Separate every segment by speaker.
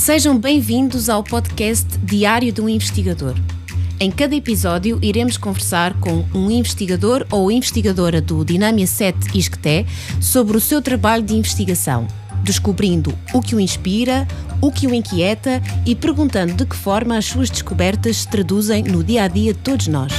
Speaker 1: Sejam bem-vindos ao podcast Diário de um Investigador. Em cada episódio iremos conversar com um investigador ou investigadora do Dinâmia 7 ISCTE sobre o seu trabalho de investigação, descobrindo o que o inspira, o que o inquieta e perguntando de que forma as suas descobertas se traduzem no dia-a-dia de todos nós.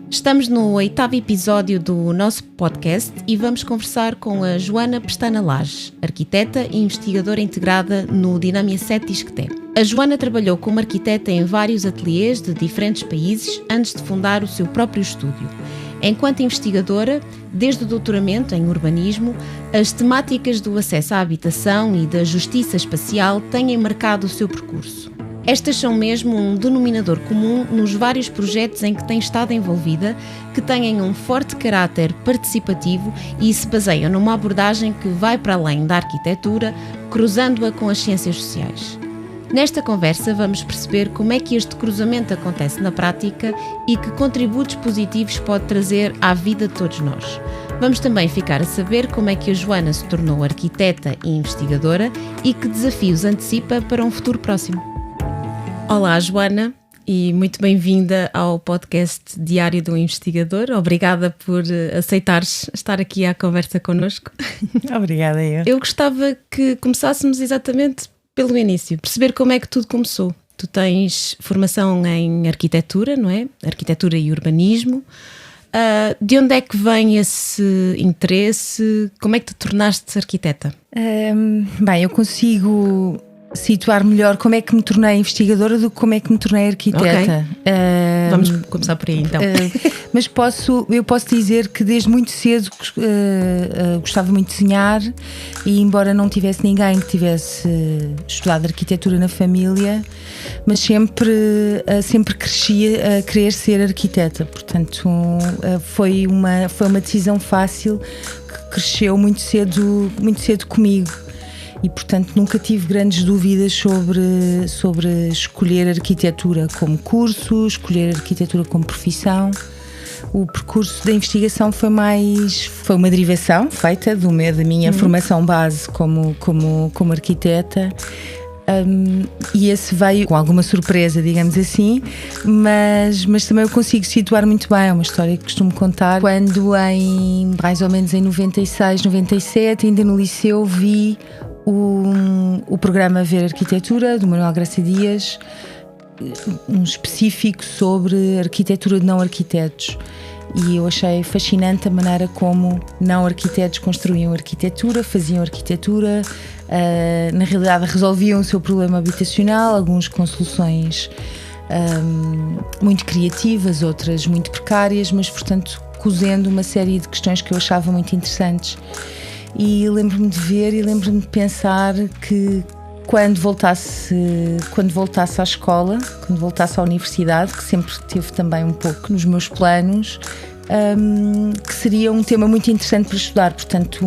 Speaker 1: Estamos no 8º episódio do nosso podcast e vamos conversar com a Joana Pestana Laje, arquiteta e investigadora integrada no Dinâmia 7 ISCTE. A Joana trabalhou como arquiteta em vários ateliês de diferentes países antes de fundar o seu próprio estúdio. Enquanto investigadora, desde o doutoramento em urbanismo, as temáticas do acesso à habitação e da justiça espacial têm marcado o seu percurso. Estas são mesmo um denominador comum nos vários projetos em que tem estado envolvida, que têm um forte caráter participativo e se baseiam numa abordagem que vai para além da arquitetura, cruzando-a com as ciências sociais. Nesta conversa vamos perceber como é que este cruzamento acontece na prática e que contributos positivos pode trazer à vida de todos nós. Vamos também ficar a saber como é que a Joana se tornou arquiteta e investigadora e que desafios antecipa para um futuro próximo. Olá, Joana, e muito bem-vinda ao podcast Diário de um Investigador. Obrigada por aceitares estar aqui à conversa connosco.
Speaker 2: Obrigada, eu.
Speaker 1: Eu gostava que começássemos exatamente pelo início, perceber como é que tudo começou. Tu tens formação em arquitetura, não é? Arquitetura e urbanismo. De onde é que vem esse interesse? Como é que te tornaste arquiteta?
Speaker 2: Bem, eu consigo situar melhor como é que me tornei investigadora do que como é que me tornei arquiteta.
Speaker 1: Okay. Vamos começar por aí então.
Speaker 2: Mas eu posso dizer que desde muito cedo gostava muito de desenhar, e embora não tivesse ninguém que tivesse estudado arquitetura na família, mas sempre crescia a querer ser arquiteta. Portanto, foi uma decisão fácil que cresceu muito cedo comigo. E, portanto, nunca tive grandes dúvidas sobre escolher arquitetura como curso, escolher arquitetura como profissão. O percurso da investigação foi uma derivação feita da minha formação base como arquiteta. E esse veio com alguma surpresa, digamos assim, mas também eu consigo situar muito bem. É uma história que costumo contar. Quando mais ou menos em 96, 97, ainda no liceu, vi o programa Ver Arquitetura, do Manuel Graça Dias, um específico sobre arquitetura de não arquitetos. E eu achei fascinante a maneira como não arquitetos construíam arquitetura, faziam arquitetura, na realidade resolviam o seu problema habitacional, alguns com soluções muito criativas, outras muito precárias, mas, portanto, cozendo uma série de questões que eu achava muito interessantes. E lembro-me de ver e lembro-me de pensar que quando voltasse à escola, quando voltasse à universidade, que sempre teve também um pouco nos meus planos, que seria um tema muito interessante para estudar. Portanto,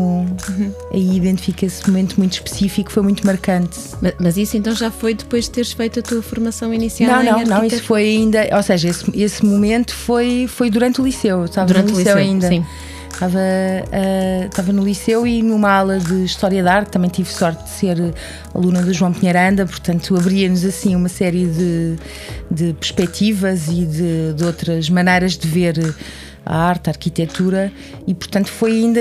Speaker 2: aí identifica esse momento muito específico, foi muito marcante.
Speaker 1: Mas isso então já foi depois de teres feito a tua formação inicial?
Speaker 2: Não, isso foi ainda, ou seja, esse momento foi durante o liceu. Eu estava no liceu ainda. Sim. Estava no liceu e numa aula de História da Arte. Também tive sorte de ser aluna do João Pinheiranda, portanto abria-nos assim uma série de perspectivas e de outras maneiras de ver a arte, a arquitetura, e portanto foi ainda,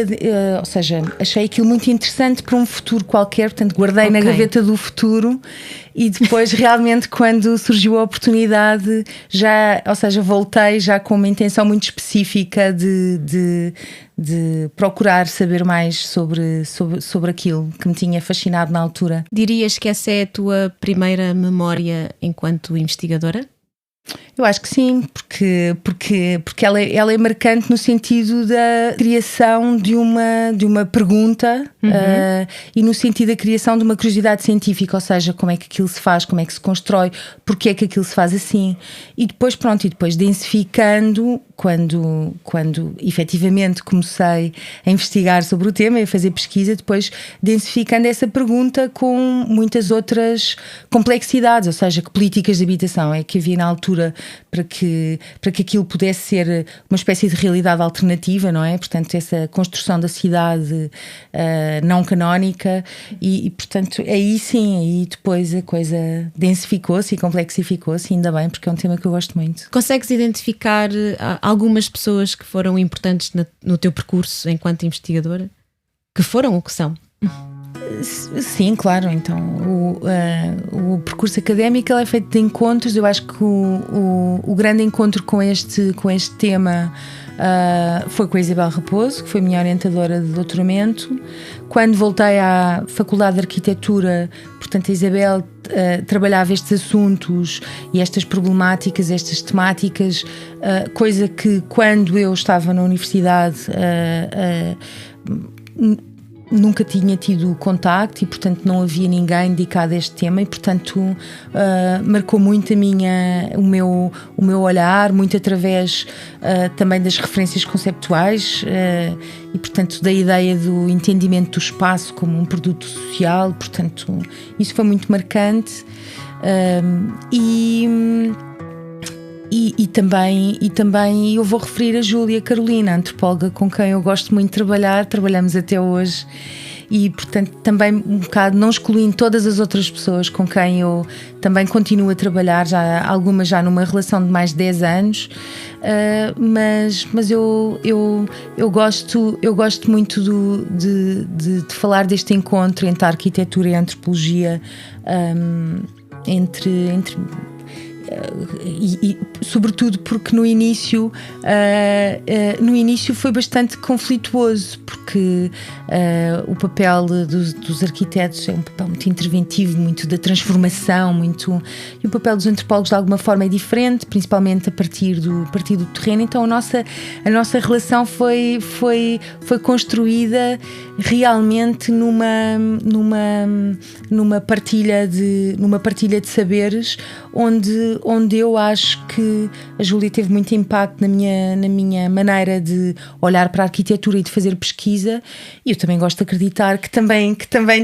Speaker 2: ou seja, achei aquilo muito interessante para um futuro qualquer, portanto guardei na gaveta do futuro. E depois realmente quando surgiu a oportunidade, voltei já com uma intenção muito específica de procurar saber mais sobre aquilo que me tinha fascinado na altura.
Speaker 1: Dirias que essa é a tua primeira memória enquanto investigadora?
Speaker 2: Eu acho que sim, porque ela é marcante no sentido da criação de uma pergunta, e no sentido da criação de uma curiosidade científica, ou seja, como é que aquilo se faz, como é que se constrói, porque é que aquilo se faz assim. E depois densificando, quando efetivamente comecei a investigar sobre o tema e a fazer pesquisa, depois densificando essa pergunta com muitas outras complexidades, ou seja, que políticas de habitação é que havia na altura arquitetura para que aquilo pudesse ser uma espécie de realidade alternativa, não é? Portanto, essa construção da cidade não canónica e portanto, aí sim, aí depois a coisa densificou-se e complexificou-se, ainda bem, porque é um tema que eu gosto muito.
Speaker 1: Consegues identificar algumas pessoas que foram importantes no teu percurso enquanto investigadora? Que foram ou que são?
Speaker 2: Sim, claro. Então, o percurso académico é feito de encontros. Eu acho que o grande encontro com este tema foi com a Isabel Raposo, que foi minha orientadora de doutoramento. Quando voltei à Faculdade de Arquitetura, portanto, a Isabel trabalhava estes assuntos e estas problemáticas, estas temáticas, coisa que quando eu estava na universidade nunca tinha tido contacto e, portanto, não havia ninguém dedicado a este tema e, portanto, marcou muito o meu olhar, muito através também das referências conceptuais e, portanto, da ideia do entendimento do espaço como um produto social. Portanto, isso foi muito marcante E também eu vou referir a Júlia Carolina, antropóloga com quem eu gosto muito de trabalhar, trabalhamos até hoje e, portanto, também um bocado não excluindo todas as outras pessoas com quem eu também continuo a trabalhar, algumas já numa relação de mais de 10 anos, mas eu gosto muito de falar deste encontro entre a arquitetura e a antropologia, e sobretudo porque no início foi bastante conflituoso, porque o papel dos arquitetos é um papel muito interventivo, muito da transformação, e o papel dos antropólogos de alguma forma é diferente, principalmente a partir do terreno. Então a nossa relação foi construída realmente numa partilha de saberes, onde eu acho que a Júlia teve muito impacto na minha maneira de olhar para a arquitetura e de fazer pesquisa, e eu também gosto de acreditar que também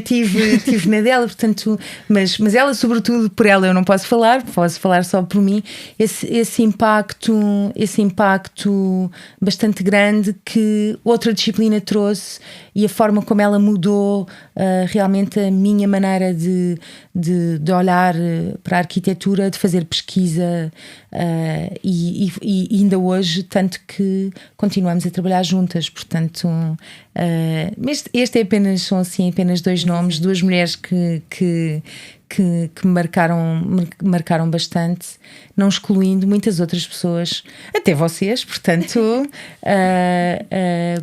Speaker 2: tive na dela, portanto, mas ela, sobretudo por ela eu não posso falar só por mim, esse impacto bastante grande que outra disciplina trouxe e a forma como ela mudou realmente a minha maneira de olhar para a arquitetura, de fazer pesquisa, e ainda hoje, tanto que continuamos a trabalhar juntas, portanto, mas são apenas dois nomes, duas mulheres que me marcaram bastante, não excluindo muitas outras pessoas, até vocês, portanto,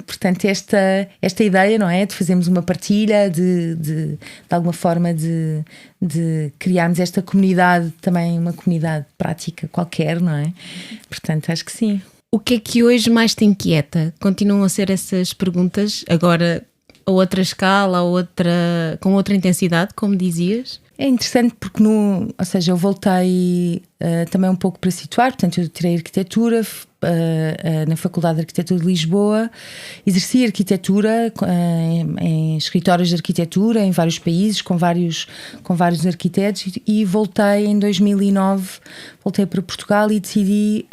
Speaker 2: portanto esta ideia, não é, de fazermos uma partilha, de alguma forma de criarmos esta comunidade, também uma comunidade prática qualquer, não é? Portanto, acho que sim.
Speaker 1: O que é que hoje mais te inquieta? Continuam a ser essas perguntas, agora a outra escala, com outra intensidade, como dizias?
Speaker 2: É interessante porque eu voltei também um pouco para situar, portanto eu tirei arquitetura na Faculdade de Arquitetura de Lisboa, exerci arquitetura em escritórios de arquitetura em vários países, com vários arquitetos, e voltei em 2009, voltei para Portugal e decidi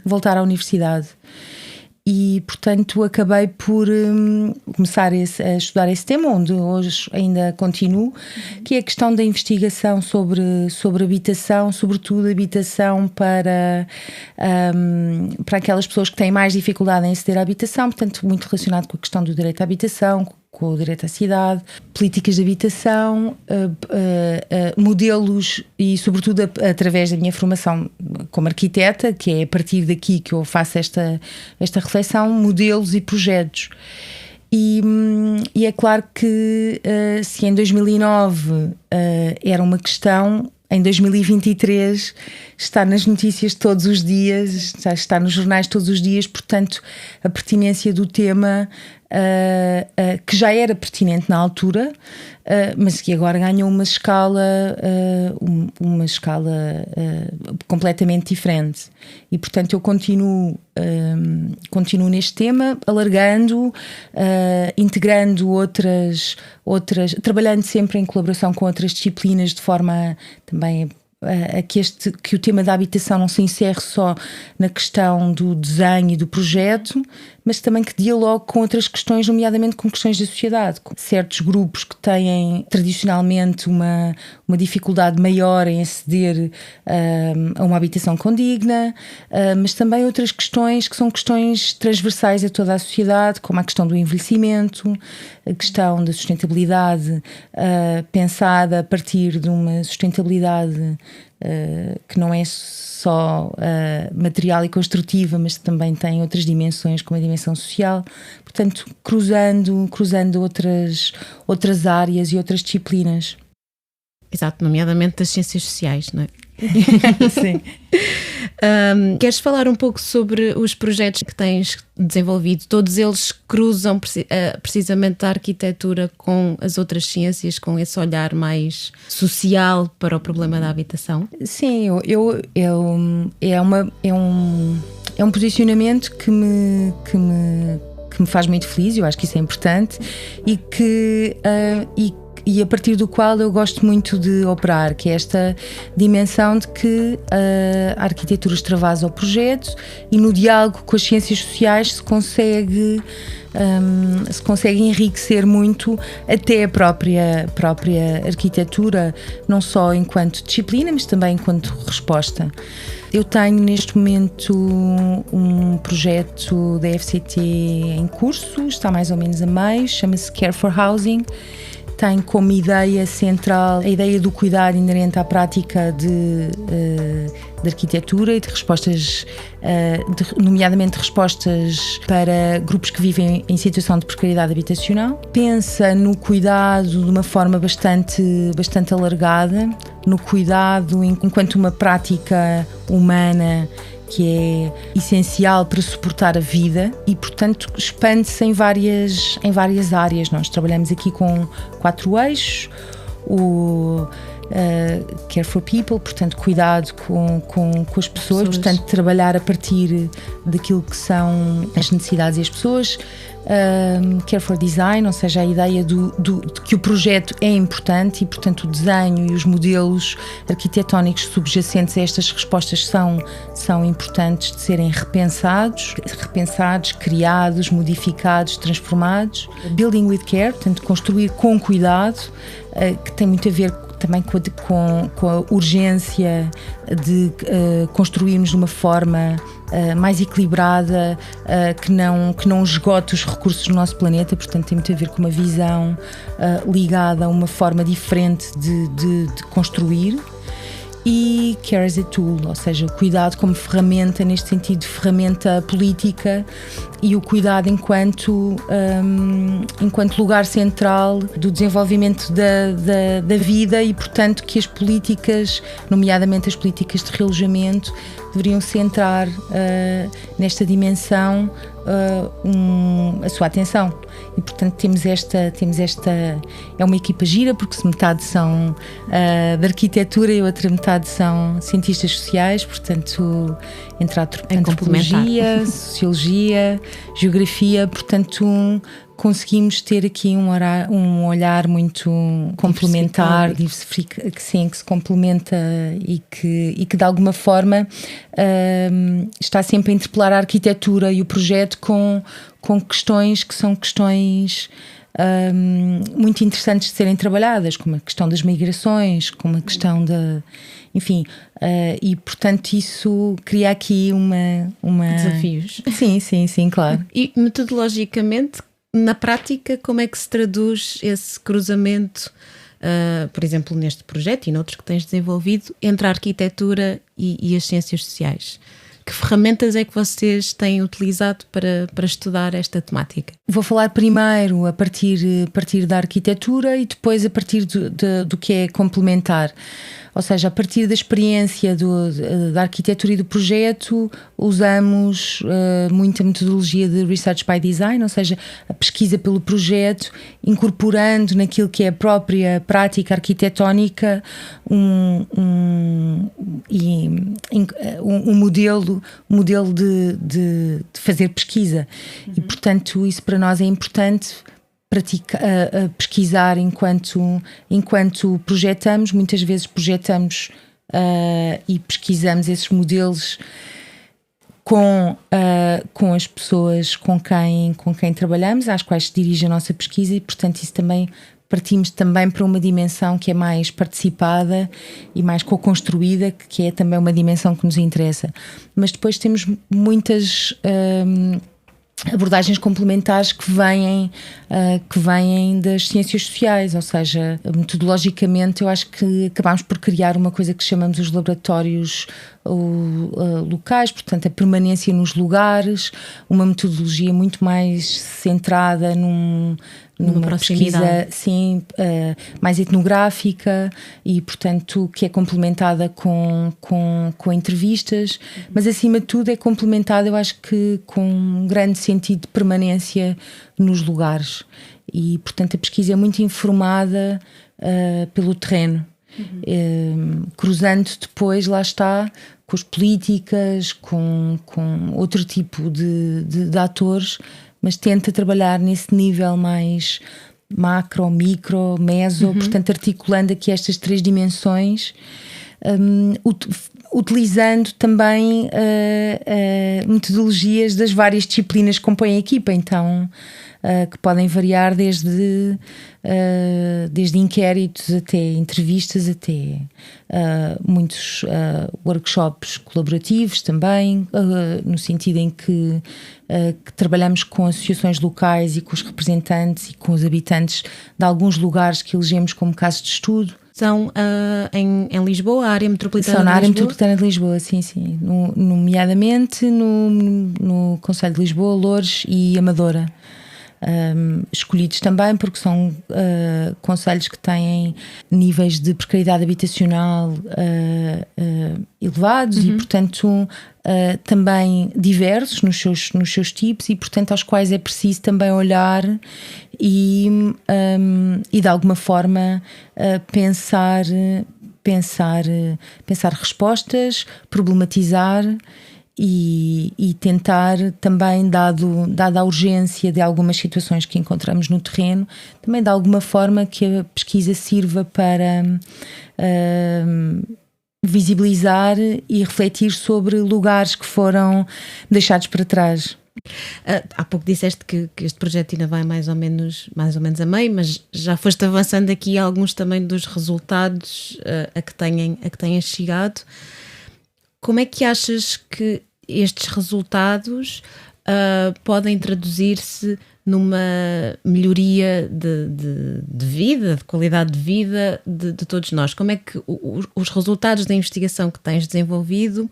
Speaker 2: voltar à universidade. E, portanto, acabei por começar a estudar esse tema, onde hoje ainda continuo, que é a questão da investigação sobre habitação, sobretudo habitação para aquelas pessoas que têm mais dificuldade em aceder à habitação, portanto, muito relacionado com a questão do direito à habitação, com o direito à cidade, políticas de habitação, modelos e, sobretudo, através da minha formação como arquiteta, que é a partir daqui que eu faço esta reflexão, modelos e projetos. E é claro que se em 2009 era uma questão, em 2023 está nas notícias todos os dias, está nos jornais todos os dias, portanto a pertinência do tema, que já era pertinente na altura, mas que agora ganhou uma escala completamente diferente. E portanto eu continuo neste tema, alargando, integrando outras, trabalhando sempre em colaboração com outras disciplinas, de forma também que o tema da habitação não se encerre só na questão do desenho e do projeto, mas também que dialogue com outras questões, nomeadamente com questões da sociedade, com certos grupos que têm tradicionalmente uma dificuldade maior em aceder a uma habitação condigna, mas também outras questões que são questões transversais a toda a sociedade, como a questão do envelhecimento, a questão da sustentabilidade pensada a partir de uma sustentabilidade que não é só material e construtiva, mas também tem outras dimensões, como a dimensão social, portanto cruzando outras áreas e outras disciplinas.
Speaker 1: Exato, nomeadamente das ciências sociais, não é?
Speaker 2: Sim.
Speaker 1: Queres falar um pouco sobre os projetos que tens desenvolvido? Todos eles cruzam precisamente a arquitetura com as outras ciências, com esse olhar mais social para o problema da habitação?
Speaker 2: Sim, é um posicionamento que me faz muito feliz. Eu acho que isso é importante e a partir do qual eu gosto muito de operar, que é esta dimensão de que a arquitetura extravasa o projeto e no diálogo com as ciências sociais se consegue enriquecer muito até a própria arquitetura, não só enquanto disciplina, mas também enquanto resposta. Eu tenho neste momento um projeto da FCT em curso, está mais ou menos a meio, chama-se Care for Housing. Tem como ideia central a ideia do cuidado inerente à prática de arquitetura e de respostas, nomeadamente respostas para grupos que vivem em situação de precariedade habitacional. Pensa no cuidado de uma forma bastante alargada, no cuidado enquanto uma prática humana que é essencial para suportar a vida e, portanto, expande-se em várias áreas. Nós trabalhamos aqui com 4 eixos: o Care for People, portanto, cuidado com as pessoas, portanto, trabalhar a partir daquilo que são as necessidades e as pessoas. Care for Design, ou seja, a ideia de que o projeto é importante e, portanto, o desenho e os modelos arquitetónicos subjacentes a estas respostas são importantes de serem repensados, criados, modificados, transformados. Building with Care, portanto, construir com cuidado, que tem muito a ver também com a urgência de construirmos de uma forma mais equilibrada, que não esgote os recursos do nosso planeta, portanto tem muito a ver com uma visão ligada a uma forma diferente de construir. E Care as a Tool, ou seja, o cuidado como ferramenta, neste sentido de ferramenta política, e o cuidado enquanto lugar central do desenvolvimento da vida e, portanto, que as políticas, nomeadamente as políticas de realojamento, deveriam centrar nesta dimensão a sua atenção. E, portanto, temos esta é uma equipa gira, porque metade são de arquitetura e outra metade são cientistas sociais, portanto, entre antropologia, sociologia, geografia, portanto, conseguimos ter aqui um olhar muito complementar, que se complementa e que de alguma forma está sempre a interpelar a arquitetura e o projeto com questões que são questões muito interessantes de serem trabalhadas, como a questão das migrações, como a questão enfim, e portanto isso cria aqui uma...
Speaker 1: Desafios.
Speaker 2: Sim, claro.
Speaker 1: E metodologicamente, na prática, como é que se traduz esse cruzamento, por exemplo, neste projeto e noutros que tens desenvolvido, entre a arquitetura e as ciências sociais? Que ferramentas é que vocês têm utilizado para estudar esta temática?
Speaker 2: Vou falar primeiro a partir da arquitetura e depois a partir do que é complementar. Ou seja, a partir da experiência da arquitetura e do projeto, usamos muita metodologia de Research by Design, ou seja, a pesquisa pelo projeto, incorporando naquilo que é a própria prática arquitetónica um modelo de fazer pesquisa. E, portanto, isso para nós é importante. Pesquisar enquanto projetamos. Muitas vezes projetamos e pesquisamos esses modelos com as pessoas com quem trabalhamos, às quais se dirige a nossa pesquisa, e portanto isso também partimos também para uma dimensão que é mais participada e mais co-construída, que é também uma dimensão que nos interessa. Mas depois temos muitas abordagens complementares que vêm das ciências sociais, ou seja, metodologicamente eu acho que acabámos por criar uma coisa que chamamos os laboratórios locais, portanto a permanência nos lugares, uma metodologia muito mais centrada numa pesquisa, sim, mais etnográfica e, portanto, que é complementada com entrevistas, mas acima de tudo é complementada, eu acho que com um grande sentido de permanência nos lugares e, portanto, a pesquisa é muito informada pelo terreno, cruzando depois, lá está, com as políticas, com outro tipo de atores, mas tenta trabalhar nesse nível mais macro, micro, meso, portanto articulando aqui estas três dimensões, utilizando também metodologias das várias disciplinas que compõem a equipa, então que podem variar desde inquéritos até entrevistas, até muitos workshops colaborativos também, no sentido em que trabalhamos com associações locais e com os representantes e com os habitantes de alguns lugares que elegemos como casos de estudo.
Speaker 1: São em Lisboa, a área metropolitana
Speaker 2: de Lisboa? São na área metropolitana de Lisboa, sim. Nomeadamente no Concelho de Lisboa, Loures e Amadora. Escolhidos também porque são concelhos que têm níveis de precariedade habitacional elevados e, portanto, também diversos nos seus tipos e, portanto, aos quais é preciso também olhar e de alguma forma pensar respostas, problematizar e tentar também, dada a urgência de algumas situações que encontramos no terreno, também de alguma forma que a pesquisa sirva para visibilizar e refletir sobre lugares que foram deixados para trás.
Speaker 1: Há pouco disseste que este projeto ainda vai mais ou menos a meio, mas já foste avançando aqui alguns também dos resultados a que tenhas chegado. Como é que achas que estes resultados podem traduzir-se numa melhoria de vida, de qualidade de vida de todos nós? Como é que os resultados da investigação que tens desenvolvido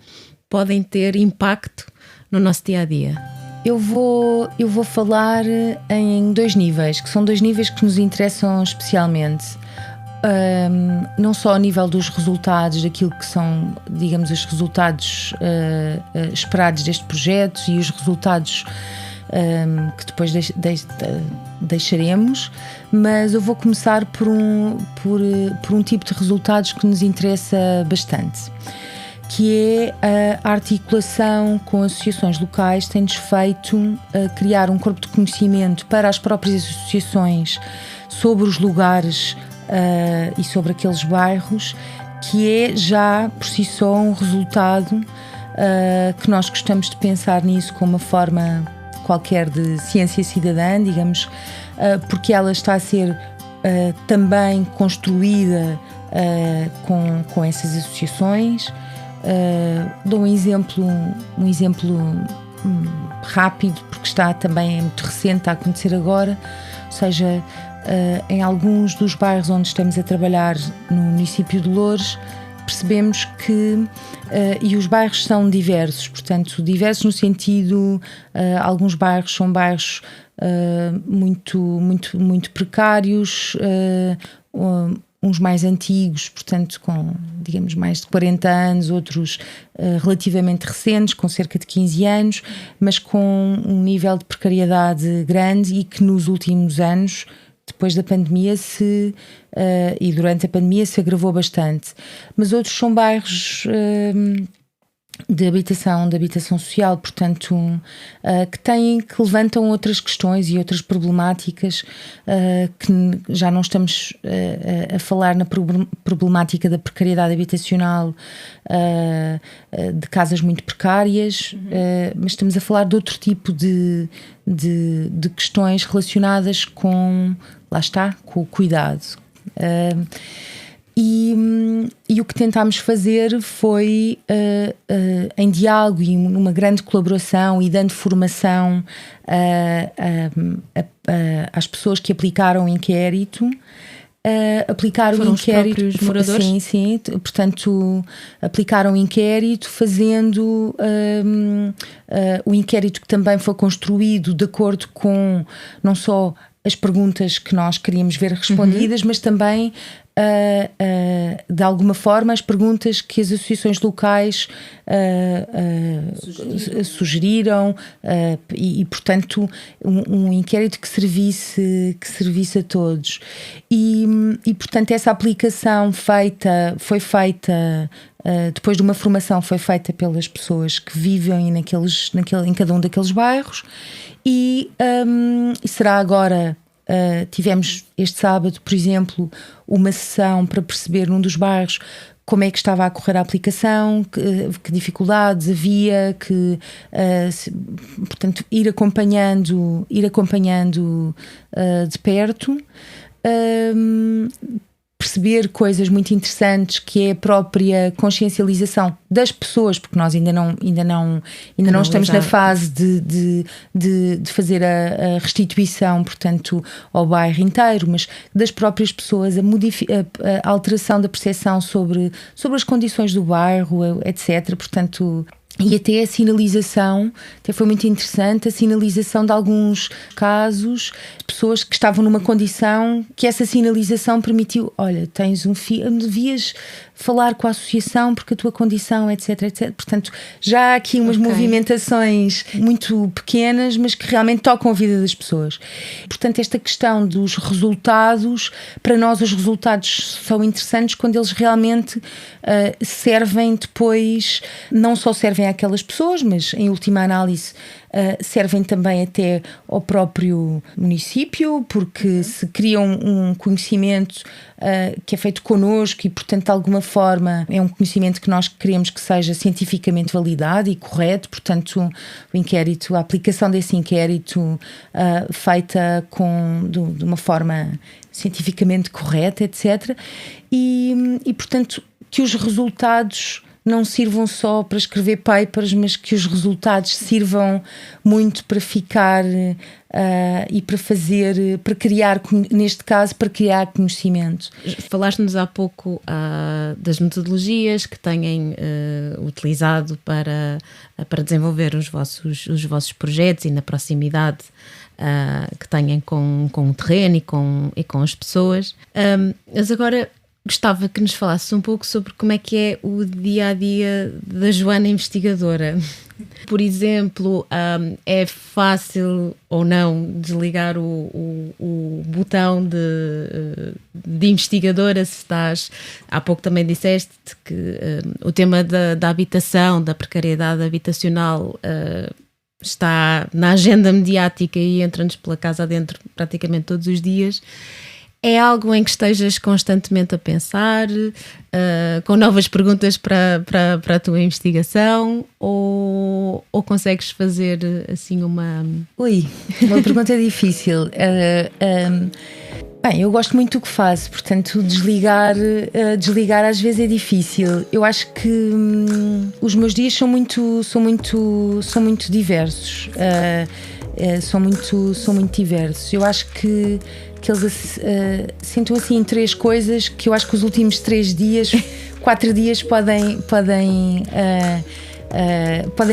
Speaker 1: podem ter impacto no nosso dia-a-dia?
Speaker 2: Eu vou falar em dois níveis, que são dois níveis que nos interessam especialmente. Não só ao nível dos resultados, daquilo que são, digamos, os resultados esperados deste projeto e os resultados que depois deixaremos, mas eu vou começar por um tipo de resultados que nos interessa bastante, que é a articulação com associações locais. Tem-nos feito criar um corpo de conhecimento para as próprias associações sobre os lugares e sobre aqueles bairros, que é já por si só um resultado que nós gostamos de pensar nisso como uma forma qualquer de ciência cidadã, digamos, porque ela está a ser também construída com essas associações. Dou um exemplo rápido, porque está também muito recente a acontecer agora, ou seja, em alguns dos bairros onde estamos a trabalhar no município de Loures, percebemos que, e os bairros são diversos, portanto, diversos no sentido, alguns bairros são bairros muito precários, uns mais antigos, portanto, com, digamos, mais de 40 anos, outros relativamente recentes, com cerca de 15 anos, mas com um nível de precariedade grande e que nos últimos anos, depois da pandemia e durante a pandemia, se agravou bastante. Mas outros são bairros de habitação social, portanto, que levantam outras questões e outras problemáticas, que já não estamos a falar na problemática da precariedade habitacional, de casas muito precárias, mas estamos a falar de outro tipo de questões relacionadas com, lá está, com o cuidado. E o que tentámos fazer foi, em diálogo e numa grande colaboração e dando formação às pessoas que aplicaram o inquérito,
Speaker 1: Foram os próprios moradores?
Speaker 2: Sim, portanto, aplicaram o inquérito, fazendo o inquérito que também foi construído de acordo com não só as perguntas que nós queríamos ver respondidas, mas também de alguma forma as perguntas que as associações locais sugeriram, e portanto um inquérito que servisse a todos, e portanto essa aplicação foi feita depois de uma formação, foi feita pelas pessoas que vivem em cada um daqueles bairros, e será agora. Tivemos este sábado, por exemplo, uma sessão para perceber num dos bairros como é que estava a correr a aplicação, que dificuldades havia, portanto, ir acompanhando de perto. Perceber coisas muito interessantes, que é a própria consciencialização das pessoas, porque nós ainda não estamos na fase de fazer a restituição, portanto, ao bairro inteiro, mas das próprias pessoas, a alteração da percepção sobre as condições do bairro, etc. Portanto, e até a sinalização, até foi muito interessante, a sinalização de alguns casos, pessoas que estavam numa condição que essa sinalização permitiu, olha, tens um filho, devias falar com a associação porque a tua condição, etc, etc. Portanto, já há aqui umas movimentações muito pequenas, mas que realmente tocam a vida das pessoas. Portanto, esta questão dos resultados, para nós os resultados são interessantes quando eles realmente servem depois, não só servem àquelas pessoas, mas em última análise servem também até ao próprio município, porque se cria um conhecimento que é feito connosco e, portanto, de alguma forma é um conhecimento que nós queremos que seja cientificamente validado e correto. Portanto, o inquérito, a aplicação desse inquérito feita de uma forma cientificamente correta, etc. E portanto, que os resultados não sirvam só para escrever papers, mas que os resultados sirvam muito para ficar e para criar, neste caso, para criar conhecimento.
Speaker 1: Falaste-nos há pouco das metodologias que têm utilizado para desenvolver os vossos projetos e na proximidade que têm com o terreno e com as pessoas. Mas agora gostava que nos falasses um pouco sobre como é que é o dia-a-dia da Joana investigadora. Por exemplo, é fácil ou não desligar o botão de investigadora, se estás... Há pouco também disseste que o tema da habitação, da precariedade habitacional, está na agenda mediática e entra-nos pela casa adentro praticamente todos os dias. É algo em que estejas constantemente a pensar, com novas perguntas para a tua investigação, ou consegues fazer assim uma
Speaker 2: pergunta difícil. Bem, eu gosto muito do que faço, portanto desligar às vezes é difícil. Eu acho que os meus dias são muito diversos. São muito diversos. Eu acho que eles sentam assim 3 coisas que eu acho que os últimos 4 dias podem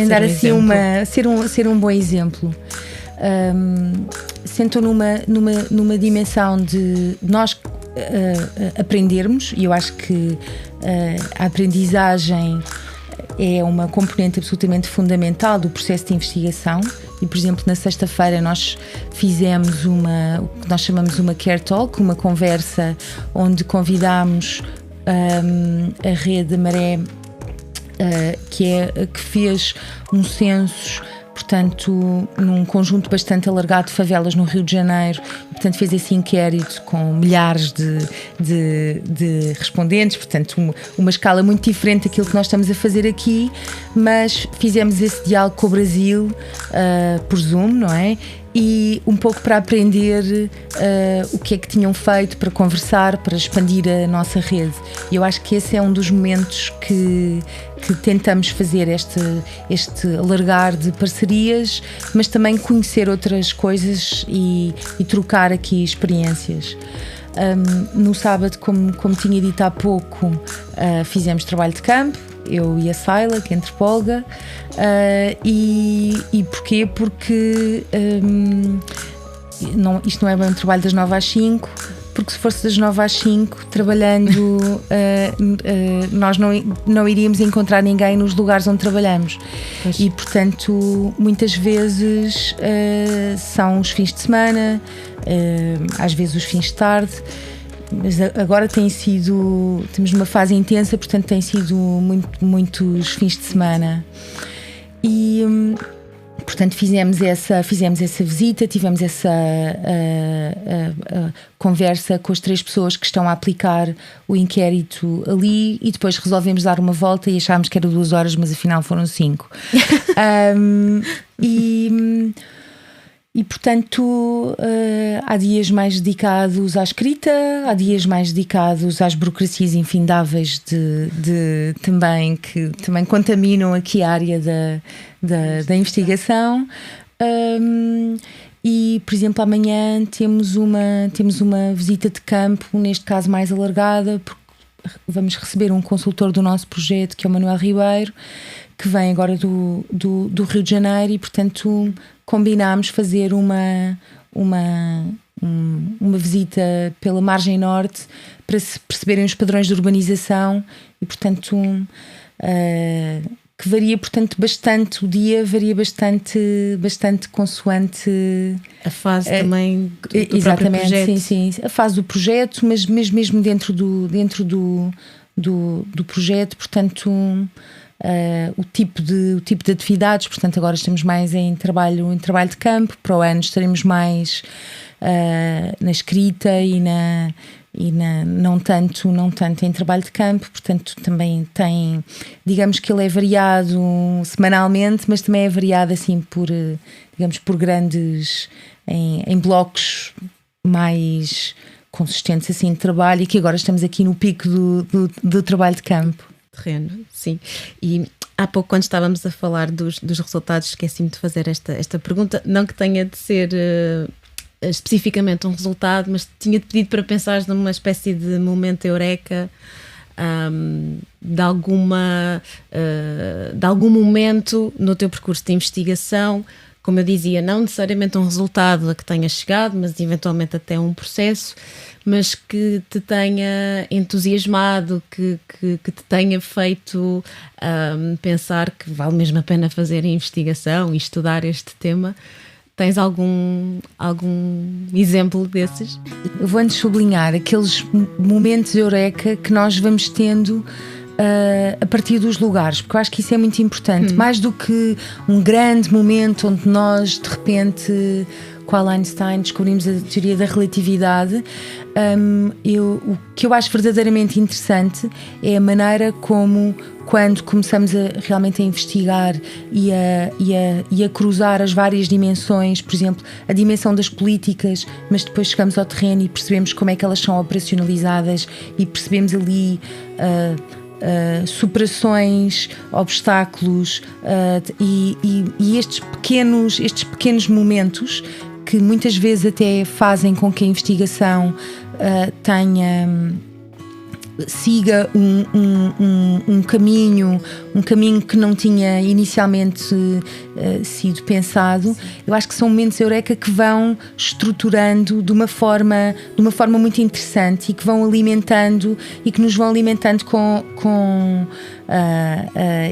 Speaker 2: dar assim ser um bom exemplo. Sentam numa dimensão de nós aprendermos, e eu acho que a aprendizagem é uma componente absolutamente fundamental do processo de investigação. E, por exemplo, na sexta-feira nós fizemos o que nós chamamos uma Care Talk, uma conversa onde convidámos a Rede Maré que fez um censo, portanto, num conjunto bastante alargado de favelas no Rio de Janeiro, e, portanto, fez esse inquérito com milhares de respondentes, portanto, uma escala muito diferente daquilo que nós estamos a fazer aqui, mas fizemos esse diálogo com o Brasil por Zoom, não é? E um pouco para aprender o que é que tinham feito, para conversar, para expandir a nossa rede. E eu acho que esse é um dos momentos que tentamos fazer, este alargar de parcerias, mas também conhecer outras coisas e trocar aqui experiências. No sábado, como tinha dito há pouco, fizemos trabalho de campo, eu e a Saila, que é antropóloga. E porquê? Porque isto não é bem um trabalho das 9 às 5, porque se fosse das 9 às 5 trabalhando, nós não iríamos encontrar ninguém nos lugares onde trabalhamos. Pois. E portanto muitas vezes são os fins de semana, às vezes os fins de tarde. Mas agora temos uma fase intensa, portanto tem sido muitos fins de semana. E portanto fizemos essa visita, tivemos essa conversa com as 3 pessoas que estão a aplicar o inquérito ali, e depois resolvemos dar uma volta e achámos que era 2 horas, mas afinal foram 5. E portanto há dias mais dedicados à escrita, há dias mais dedicados às burocracias infindáveis que também contaminam aqui a área da investigação. E, por exemplo, amanhã temos uma visita de campo, neste caso mais alargada, porque vamos receber um consultor do nosso projeto, que é o Manuel Ribeiro, que vem agora do Rio de Janeiro, e portanto combinámos fazer uma visita pela margem norte para se perceberem os padrões de urbanização, e portanto que varia, portanto, bastante, o dia varia bastante consoante
Speaker 1: a fase também do
Speaker 2: exatamente,
Speaker 1: projeto.
Speaker 2: Sim, a fase do projeto, mas mesmo dentro do projeto, portanto o tipo de atividades. Portanto, agora estamos mais em trabalho de campo. Para o ano estaremos mais na escrita não tanto em trabalho de campo. Portanto, também tem, digamos que ele é variado semanalmente, mas também é variado assim por grandes, em blocos mais consistentes assim de trabalho, e que agora estamos aqui no pico do trabalho de campo.
Speaker 1: Terreno, sim. E há pouco, quando estávamos a falar dos resultados, esqueci-me de fazer esta pergunta, não que tenha de ser especificamente um resultado, mas tinha-te pedido para pensares numa espécie de momento eureka, de algum momento no teu percurso de investigação, como eu dizia, não necessariamente um resultado a que tenhas chegado, mas eventualmente até um processo, mas que te tenha entusiasmado, que te tenha feito pensar que vale mesmo a pena fazer a investigação e estudar este tema. Tens algum exemplo desses?
Speaker 2: Eu vou antes sublinhar aqueles momentos eureka que nós vamos tendo a partir dos lugares, porque eu acho que isso é muito importante. Mais do que um grande momento onde nós de repente, com Einstein, descobrimos a teoria da relatividade, o que eu acho verdadeiramente interessante é a maneira como, quando começamos realmente a investigar e a cruzar as várias dimensões, por exemplo, a dimensão das políticas, mas depois chegamos ao terreno e percebemos como é que elas são operacionalizadas, e percebemos ali superações, obstáculos, e estes pequenos momentos que muitas vezes até fazem com que a investigação siga um caminho que não tinha inicialmente sido pensado. Eu acho que são momentos eureka que vão estruturando de uma forma muito interessante, e que vão alimentando, e que nos vão alimentando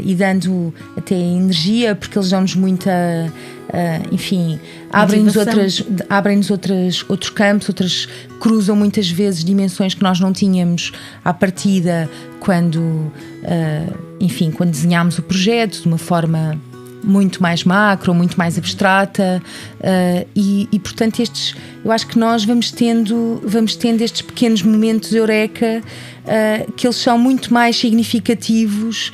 Speaker 2: e dando até energia, porque eles dão-nos muita enfim, abrem-nos outros campos, cruzam muitas vezes dimensões que nós não tínhamos à partida, quando enfim, quando desenhámos o projeto de uma forma muito mais macro, muito mais abstrata, e portanto eu acho que nós vamos tendo estes pequenos momentos eureka, que eles são muito mais significativos,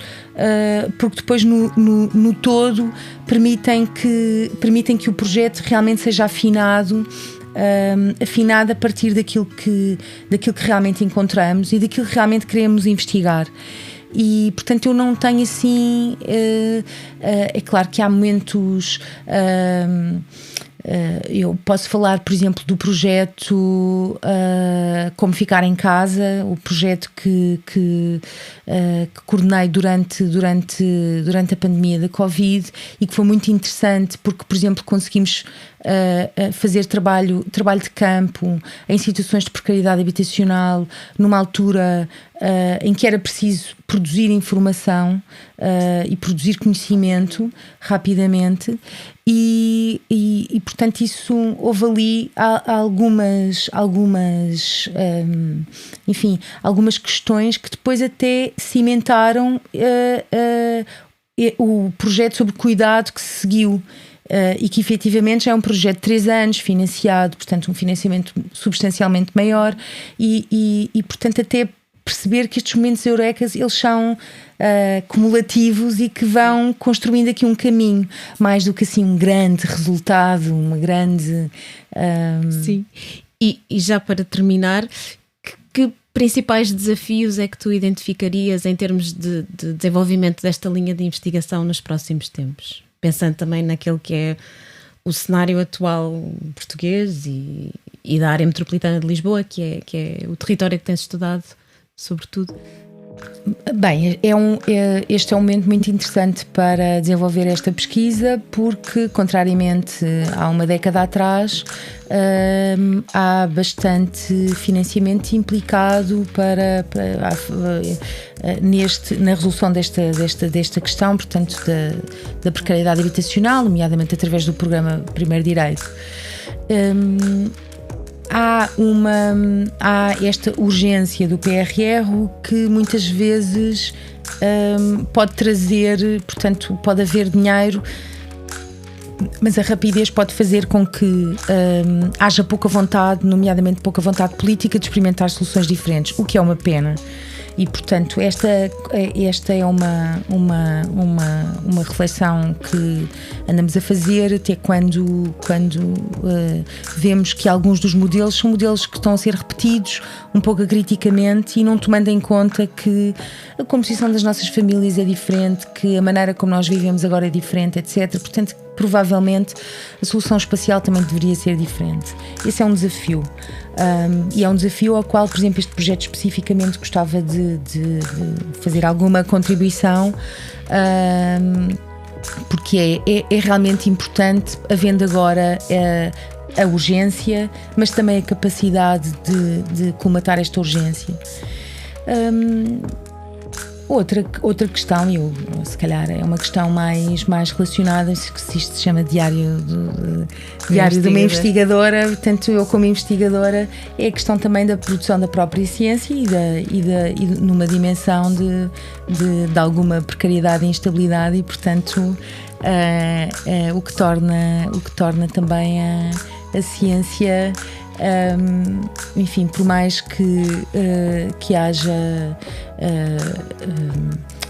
Speaker 2: porque depois no todo permitem que o projeto realmente seja afinado a partir daquilo que realmente encontramos e daquilo que realmente queremos investigar. E portanto eu não tenho assim, é claro que há momentos, eu posso falar, por exemplo, do projeto Como Ficar em Casa, o projeto que coordenei durante a pandemia da Covid, e que foi muito interessante porque, por exemplo, conseguimos fazer trabalho de campo em situações de precariedade habitacional numa altura em que era preciso produzir informação e produzir conhecimento rapidamente, e portanto isso, houve ali algumas questões que depois até cimentaram o projeto sobre cuidado que se seguiu. E que efetivamente já é um projeto de 3 anos, financiado, portanto um financiamento substancialmente maior, e portanto até perceber que estes momentos eurecas, eles são cumulativos e que vão construindo aqui um caminho, mais do que assim um grande resultado, uma grande...
Speaker 1: Sim, e já para terminar, que principais desafios é que tu identificarias em termos de desenvolvimento desta linha de investigação nos próximos tempos? Pensando também naquele que é o cenário atual português e da área metropolitana de Lisboa, que é o território que tens estudado, sobretudo.
Speaker 2: Bem, este é um momento muito interessante para desenvolver esta pesquisa, porque, contrariamente a uma década atrás, há bastante financiamento implicado na resolução desta questão, portanto, da precariedade habitacional, nomeadamente através do programa Primeiro Direito. Há esta urgência do PRR que muitas vezes pode trazer, portanto, pode haver dinheiro, mas a rapidez pode fazer com que haja pouca vontade, nomeadamente pouca vontade política, de experimentar soluções diferentes, o que é uma pena. E, portanto, esta é uma reflexão que andamos a fazer até quando vemos que alguns dos modelos são modelos que estão a ser repetidos um pouco acriticamente e não tomando em conta que a composição das nossas famílias é diferente, que a maneira como nós vivemos agora é diferente, etc. Portanto, provavelmente a solução espacial também deveria ser diferente. Esse é um desafio. E é um desafio ao qual, por exemplo, este projeto especificamente gostava de fazer alguma contribuição, porque é realmente importante, havendo agora a urgência, mas também a capacidade de colmatar esta urgência. Outra questão, se calhar é uma questão mais relacionada, se isto se chama diário de uma investigadora, portanto eu como investigadora, é a questão também da produção da própria ciência e numa dimensão de alguma precariedade e instabilidade, e portanto o que torna também a ciência, enfim, por mais que haja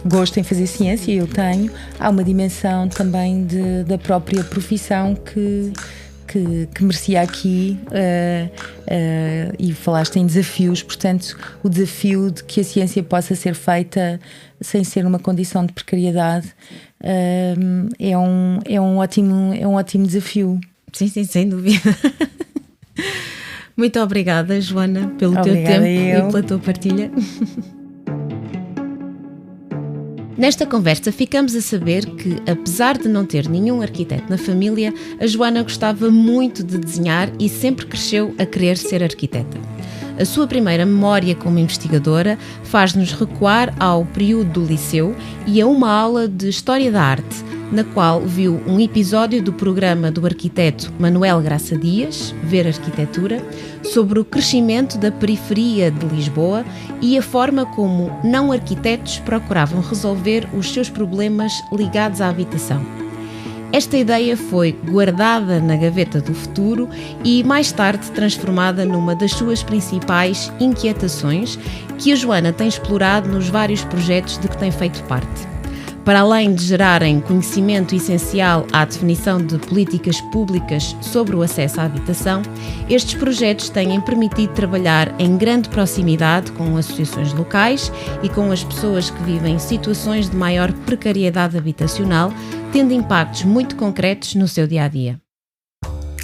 Speaker 2: gosto em fazer ciência, eu tenho, há uma dimensão também da própria profissão que merecia aqui, e falaste em desafios, portanto o desafio de que a ciência possa ser feita sem ser uma condição de precariedade é um ótimo desafio.
Speaker 1: Sim, sem dúvida. Muito obrigada, Joana, pelo teu tempo e pela tua partilha. Nesta conversa ficamos a saber que, apesar de não ter nenhum arquiteto na família, a Joana gostava muito de desenhar e sempre cresceu a querer ser arquiteta. A sua primeira memória como investigadora faz-nos recuar ao período do liceu e a uma aula de História da Arte, na qual viu um episódio do programa do arquiteto Manuel Graça Dias, Ver Arquitetura, sobre o crescimento da periferia de Lisboa e a forma como não arquitetos procuravam resolver os seus problemas ligados à habitação. Esta ideia foi guardada na gaveta do futuro e mais tarde transformada numa das suas principais inquietações, que a Joana tem explorado nos vários projetos de que tem feito parte. Para além de gerarem conhecimento essencial à definição de políticas públicas sobre o acesso à habitação, estes projetos têm permitido trabalhar em grande proximidade com associações locais e com as pessoas que vivem em situações de maior precariedade habitacional, tendo impactos muito concretos no seu dia-a-dia.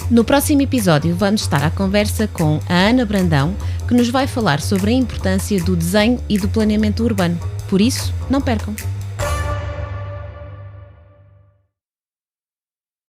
Speaker 1: No próximo episódio vamos estar à conversa com a Ana Brandão, que nos vai falar sobre a importância do desenho e do planeamento urbano. Por isso, não percam!